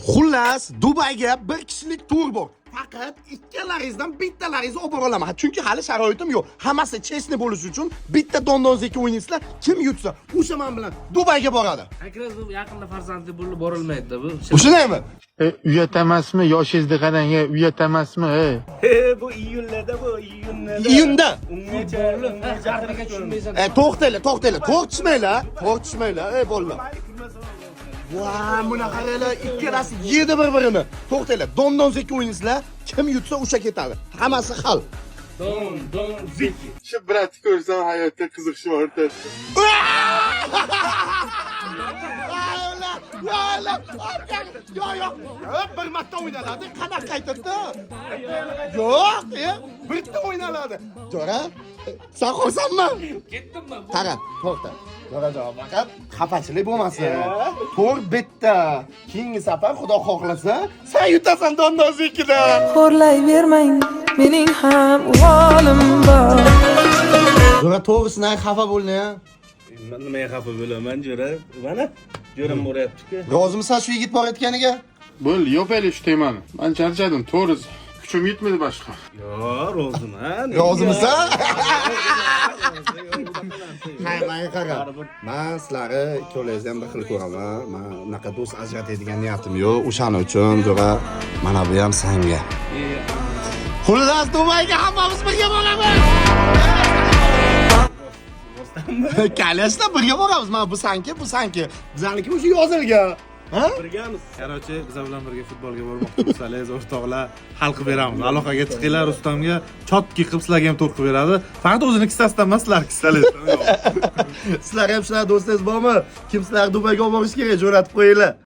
Xullas, Dubayga bir kishilik tur bor. Faqat ikkalaringizdan bittalaringizni olib bora olaman. Chunki hali sharoitim yo'q. Hammasi chestni bo'lishi uchun bitta dondonzaki o'ynaysizlar. Kim yutsa, o'sha men bilan Dubayga boradi. Akraz bu yaqinda farzandli bo'lib borilmaydi-da bu. O'shanaymi? Uyat emasmi? Yoshingizni qarang, uyat emasmi? Bu iyunlarda bu iyunlarda. Iyunda. Ungacha Gapiriga tushunmaysan. To'xtanglar. Ey bolalar. Voy, buni qaranglar, ikkalasi yedi bir-birini. To'xtanglar, dondonzaki o'ynaysizlar. Kim yutsa o'sha ketadi. Hammasi hal. Don zeki. Shu bratni ko'rsam hayotda qiziqishim ortadi. Yo'q. Bir marta o'ynaladi, qanaqa qaytadi? Yo'q, bitta o'ynaladi. Jo'ra, sen qo'rqsanmi? Ketdim men. Qara, to'xta. Jo'ra javob faqat xafachilik bo'lmasin. To'r bitta. Keyingi safar Xudo xohlasa, sen yutasan dondonzikida. Xo'rlayvermang, mening ham o'g'lim bor. Jo'ra to'g'risidan xafa bo'lma. Men nimaga xafa bo'laman, jo'ra? Mana jo'ram bo'ryapti-ku. Rozimisan shu yigit borayotganiga? Bo'l, yopayli shu temani. Men charchadim, to'g'risi. Kuchim yetmadi boshqa. Yo, roziman. Rozimisan? Qarang, qara. Men sizlarni ikkolangizni ham bir xil ko'raman. Men unaqa do'st ajratadigan niyatim yo'q. O'shaning uchun jo'ra mana bu ham senga. Xullas, Dubayga hammamiz birga boramiz. Kalashda birga boramiz. Mana bu sanki. Bizlarniki o'sha yozilgan. Ha? Birgamiz. Qarochi, biz bilan birga futbolga bormoqchi bo'lsangiz, o'rtoqlar, hal qilib beramiz. Aloqaga chiqinglar, Rustamga chotki qilib sizlarga ham to'r qilib beradi. Faqat o'zini kissasidan emas, sizlar kissalaringizdan. Sizlar ham shunaqa do'stingiz bormi? Kim sizlarni Dubayga olib borish kerak, jo'natib qo'yinglar.